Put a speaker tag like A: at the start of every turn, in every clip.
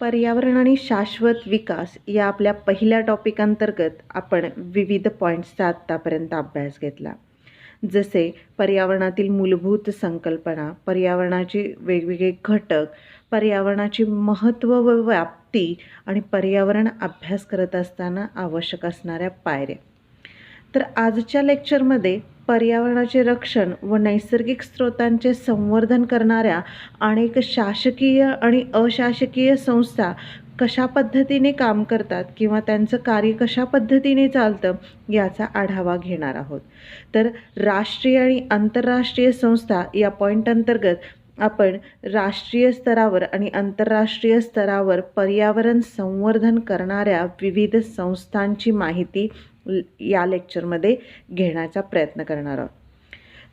A: पर्यावरण आणि शाश्वत विकास या आपल्या पहिल्या टॉपिक अंतर्गत आपण विविध पॉईंट्सचा आत्तापर्यंत अभ्यास घेतला. जसे पर्यावरणातील मूलभूत संकल्पना, पर्यावरणाचे वेगवेगळे घटक, पर्यावरणाची महत्त्व व व्याप्ती आणि पर्यावरण अभ्यास करत असताना आवश्यक असणाऱ्या पायऱ्या. तर आजच्या लेक्चरमध्ये पर्यावरणाचे रक्षण व नैसर्गिक स्रोतांचे संवर्धन करणाऱ्या अनेक शासकीय आणि अशासकीय संस्था कशा पद्धतीने काम करतात किंवा त्यांचं कार्य कशा पद्धतीने चालतं याचा आढावा घेणार आहोत. तर राष्ट्रीय आणि आंतरराष्ट्रीय संस्था या पॉईंट अंतर्गत आपण राष्ट्रीय स्तरावर आणि आंतरराष्ट्रीय स्तरावर पर्यावरण संवर्धन करणाऱ्या विविध संस्थांची माहिती या लेक्चरमध्ये घेण्याचा प्रयत्न करणार आहोत.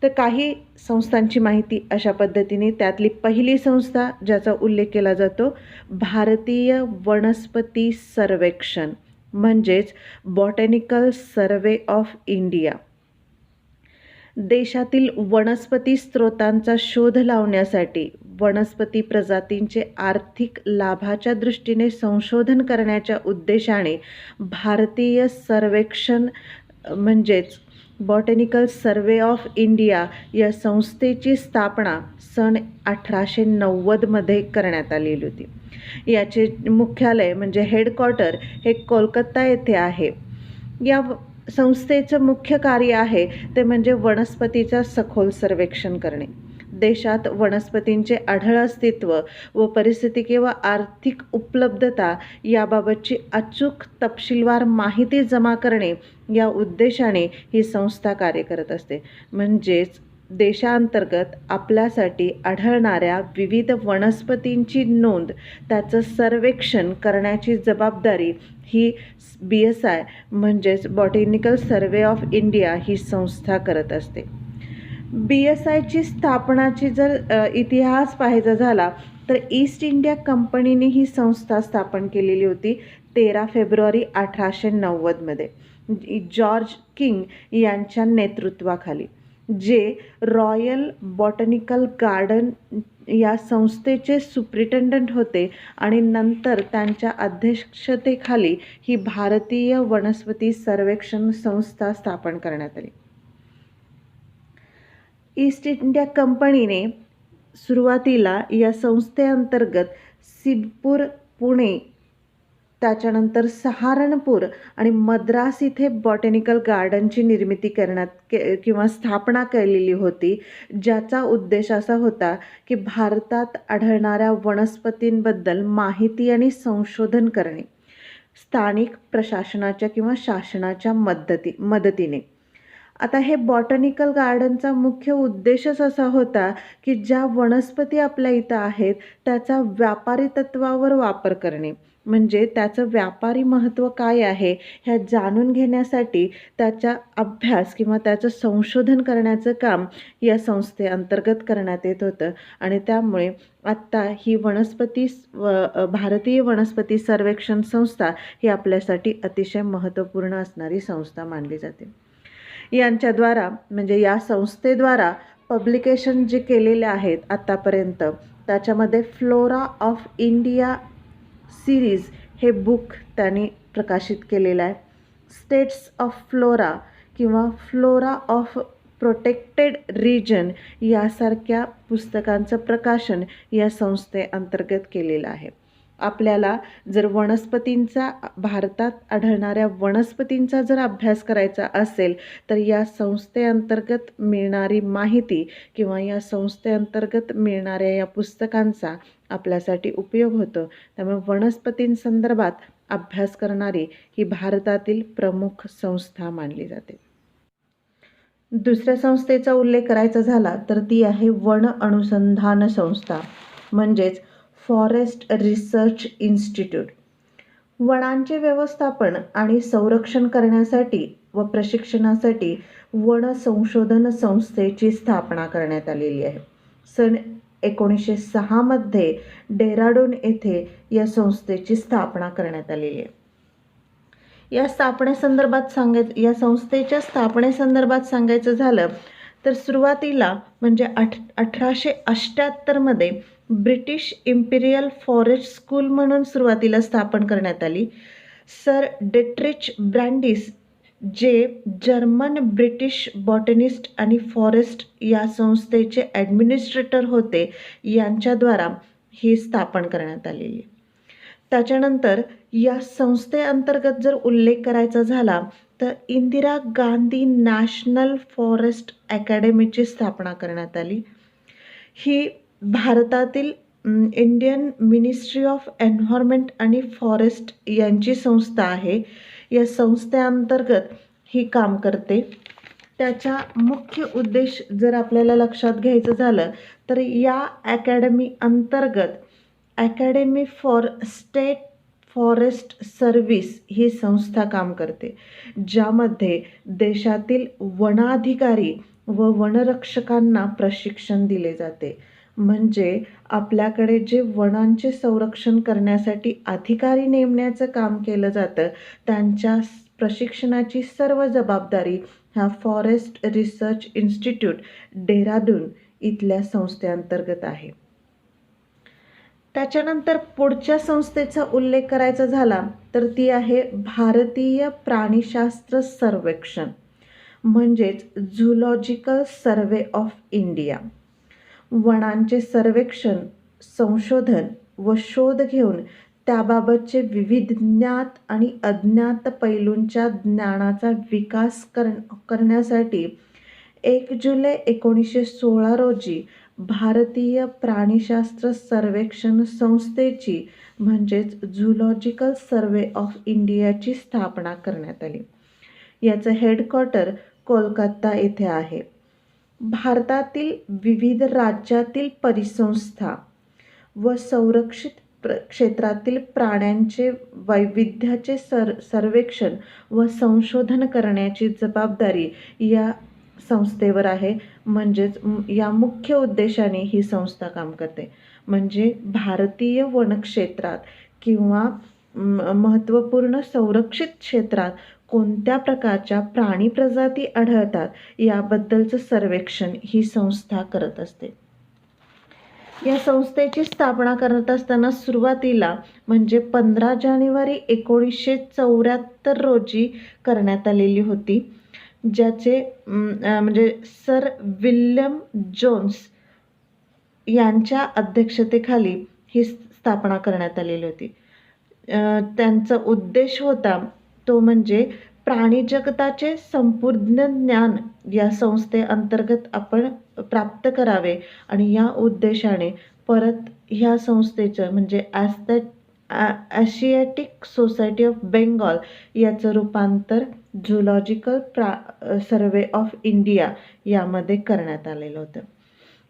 A: तर काही संस्थांची माहिती अशा पद्धतीने, त्यातली पहिली संस्था ज्याचा उल्लेख केला जातो भारतीय वनस्पती सर्वेक्षण म्हणजेच बॉटॅनिकल सर्वे ऑफ इंडिया. देशातील वनस्पती स्रोतांचा शोध लावण्यासाठी वनस्पती प्रजातींचे आर्थिक लाभाच्या दृष्टीने संशोधन करण्याच्या उद्देशाने भारतीय सर्वेक्षण म्हणजेच बॉटॅनिकल सर्वे ऑफ इंडिया या संस्थेची स्थापना सन 1890मध्ये करण्यात आलेली होती. याचे मुख्यालय म्हणजे हेडक्वार्टर हे कोलकाता येथे आहे. या संस्थेचं मुख्य कार्य आहे ते म्हणजे वनस्पतीचा सखोल सर्वेक्षण करणे. देशात वनस्पतींचे आढळ अस्तित्व व परिस्थिती किंवा आर्थिक उपलब्धता याबाबतची अचूक तपशीलवार माहिती जमा करणे या उद्देशाने ही संस्था कार्य करत असते. म्हणजेच देशांतर्गत आपल्यासाठी आढळणाऱ्या विविध वनस्पतींची नोंद, त्याचं सर्वेक्षण करण्याची जबाबदारी ही BSI म्हणजेच बॉटॅनिकल सर्वे ऑफ इंडिया ही संस्था करत असते. BSIची स्थापनाची जर इतिहास पाहायचा झाला तर ईस्ट इंडिया कंपनीने ही संस्था स्थापन केलेली होती 13 फेब्रुवारी 1890मध्ये जॉर्ज किंग यांच्या नेतृत्वाखाली, जे रॉयल बॉटॅनिकल गार्डन या संस्थेचे सुप्रिटेंडंट होते आणि नंतर त्यांच्या अध्यक्षतेखाली ही भारतीय वनस्पती सर्वेक्षण संस्था स्थापन करण्यात आली. ईस्ट इंडिया कंपनीने सुरुवातीला या संस्थेअंतर्गत सिद्धपूर, पुणे, त्याच्यानंतर सहारणपूर आणि मद्रास इथे बॉटॅनिकल गार्डनची निर्मिती करण्यात किंवा स्थापना केलेली होती, ज्याचा उद्देश असा होता की भारतात आढळणाऱ्या वनस्पतींबद्दल माहिती आणि संशोधन करणे स्थानिक प्रशासनाच्या किंवा शासनाच्या मदतीने. आता हे बॉटॅनिकल गार्डनचा मुख्य उद्देशच असा होता की ज्या वनस्पती आपल्या इथं आहेत त्याचा व्यापारी तत्वावर वापर करणे, म्हणजे त्याचं व्यापारी महत्त्व काय आहे ह्या जाणून घेण्यासाठी त्याचा अभ्यास किंवा त्याचं संशोधन करण्याचं काम या संस्थेअंतर्गत करण्यात येत होतं. आणि त्यामुळे आत्ता ही भारतीय वनस्पती सर्वेक्षण संस्था ही आपल्यासाठी अतिशय महत्त्वपूर्ण असणारी संस्था मानली जाते. यांच्याद्वारा म्हणजे या संस्थेद्वारा पब्लिकेशन जे केलेले आहेत आत्तापर्यंत, त्याच्यामध्ये फ्लोरा ऑफ इंडिया सिरीज हे बुक त्यांनी प्रकाशित केलेलं आहे. स्टेट्स ऑफ फ्लोरा किंवा फ्लोरा ऑफ प्रोटेक्टेड रिजन यासारख्या पुस्तकांचं प्रकाशन या संस्थेअंतर्गत केलेलं आहे. आपल्याला जर वनस्पतींचा, भारतात आढळणाऱ्या वनस्पतींचा जर अभ्यास करायचा असेल तर या संस्थेअंतर्गत मिळणारी माहिती किंवा या संस्थेअंतर्गत मिळणाऱ्या या पुस्तकांचा आपल्यासाठी उपयोग होतो. त्यामुळे वनस्पतींसंदर्भात अभ्यास करणारी ही भारतातील प्रमुख संस्था मानली जाते. दुसऱ्या संस्थेचा उल्लेख करायचा झाला तर ती आहे वन अनुसंधान संस्था म्हणजेच फॉरेस्ट रिसर्च इन्स्टिट्यूट. वनांचे व्यवस्थापन आणि संरक्षण करण्यासाठी व प्रशिक्षणासाठी वन संशोधन संस्थेची स्थापना करण्यात आलेली आहे. सन 1906मध्ये डेहराडून येथे या संस्थेची स्थापना करण्यात आलेली आहे. या संस्थेच्या स्थापनेसंदर्भात सांगायचं झालं तर सुरुवातीला म्हणजे 1878मध्ये ब्रिटिश इम्पिरियल फॉरेस्ट स्कूल म्हणून सुरुवातीला स्थापन करण्यात आली. सर डेट्रिच ब्रँडिस जे जर्मन ब्रिटिश बॉटनिस्ट आणि फॉरेस्ट या संस्थेचे ॲडमिनिस्ट्रेटर होते, यांच्याद्वारा ही स्थापन करण्यात आलेली. त्याच्यानंतर या संस्थेअंतर्गत जर उल्लेख करायचा झाला तर इंदिरा गांधी नॅशनल फॉरेस्ट अकॅडमीची स्थापना करण्यात आली. ही भारतातील इंडियन मिनिस्ट्री ऑफ एन्व्हायरमेंट आणि फॉरेस्ट यांची संस्था आहे. या संस्थेअंतर्गत ही काम करते. त्याचा मुख्य उद्देश जर आपल्याला लक्षात घ्यायचं झालं तर या अकॅडमी अंतर्गत academy for state forest service ही संस्था काम करते, ज्यामध्ये देशातील वनाधिकारी व वनरक्षकांना प्रशिक्षण दिले जाते. म्हणजे आपल्याकडे जे वनांचे संरक्षण करण्यासाठी अधिकारी नेमण्याचं काम केलं जातं, त्यांच्या प्रशिक्षणाची सर्व जबाबदारी ह्या फॉरेस्ट रिसर्च इन्स्टिट्यूट डेहराडून इथल्या संस्थेअंतर्गत आहे. त्याच्यानंतर पुढच्या संस्थेचा उल्लेख करायचा झाला तर ती आहे भारतीय प्राणीशास्त्र सर्वेक्षण, म्हणजेच झूलॉजिकल सर्वे ऑफ इंडिया. वनांचे सर्वेक्षण, संशोधन व शोध घेऊन त्याबाबतचे विविध ज्ञात आणि अज्ञात पैलूंच्या ज्ञानाचा विकास करण्यासाठी 1 जुलै 1916 रोजी भारतीय प्राणीशास्त्र सर्वेक्षण संस्थेची म्हणजेच झूलॉजिकल सर्वे ऑफ इंडियाची स्थापना करण्यात आली. याचं हेडक्वार्टर कोलकाता येथे आहे. भारतातील विविध राज्यातील परिसंस्था व संरक्षित क्षेत्रातील प्राण्यांचे वैविध्याचे सर्वेक्षण व संशोधन करण्याची जबाबदारी या संस्थेवर आहे. म्हणजेच या मुख्य उद्देशाने ही संस्था काम करते. म्हणजे भारतीय वनक्षेत्रात किंवा महत्त्वपूर्ण संरक्षित क्षेत्रात कोणत्या प्रकारच्या प्राणी प्रजाती आढळतात याबद्दलचं सर्वेक्षण ही संस्था करत असते. या संस्थेची स्थापना करत असताना सुरुवातीला म्हणजे 15 जानेवारी 1974 रोजी करण्यात आलेली होती, ज्याचे म्हणजे सर विल्यम जोन्स यांच्या अध्यक्षतेखाली ही स्थापना करण्यात आलेली होती. त्यांचा उद्देश होता तो म्हणजे प्राणी जगताचे संपूर्ण ज्ञान या संस्थेअंतर्गत आपण प्राप्त करावे आणि या उद्देशाने परत ह्या संस्थेचं म्हणजे आशियाटिक सोसायटी ऑफ बेंगॉल याचं रूपांतर झूलॉजिकल सर्वे ऑफ इंडिया यामध्ये करण्यात आलेलं होतं.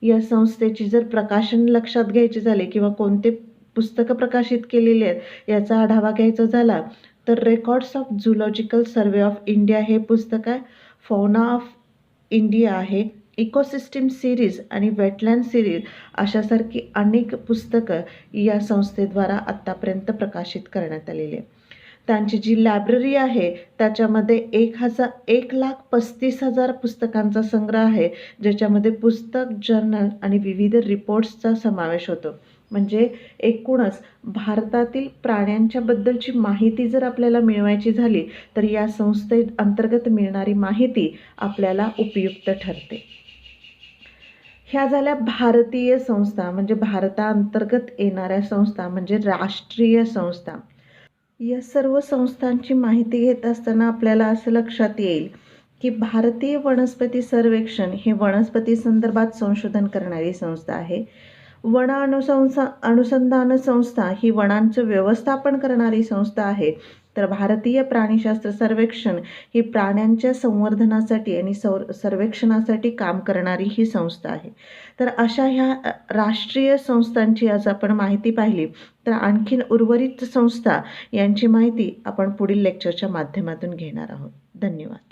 A: या संस्थेची जर प्रकाशन लक्षात घ्यायचे झाले किंवा कोणते पुस्तकं प्रकाशित केलेली आहेत याचा आढावा घ्यायचा झाला तर records of zoological survey of India हे पुस्तक आहे. फौना ऑफ इंडिया आहे. इकोसिस्टीम सिरीज आणि वेटलँड सिरीज अशासारखी अनेक पुस्तकं या संस्थेद्वारा आत्तापर्यंत प्रकाशित करण्यात आलेली आहे. त्यांची जी लायब्ररी आहे त्याच्यामध्ये 1,35,000 पुस्तकांचा संग्रह आहे, ज्याच्यामध्ये पुस्तक, जर्नल आणि विविध रिपोर्ट्सचा समावेश होतो. म्हणजे एकूणच भारतातील प्राण्यांच्या बद्दलची माहिती जर आपल्याला मिळवायची झाली तर या संस्थेअंतर्गत मिळणारी माहिती आपल्याला उपयुक्त ठरते. ह्या झाल्या भारतीय संस्था म्हणजे भारताअंतर्गत येणाऱ्या संस्था म्हणजे राष्ट्रीय संस्था. या सर्व संस्थांची माहिती घेत असताना आपल्याला असं लक्षात येईल की भारतीय वनस्पती सर्वेक्षण हे वनस्पती संदर्भात संशोधन करणारी संस्था आहे. वन अनुसंधान संस्था ही वनांचं व्यवस्थापन करणारी संस्था आहे. तर भारतीय प्राणीशास्त्र सर्वेक्षण ही प्राण्यांच्या संवर्धनासाठी आणि सर्वेक्षणासाठी काम करणारी ही संस्था आहे. तर अशा ह्या राष्ट्रीय संस्थांची आज आपण माहिती पाहिली. तर आणखीन उर्वरित संस्था यांची माहिती आपण पुढील लेक्चरच्या माध्यमातून घेणार आहोत. धन्यवाद.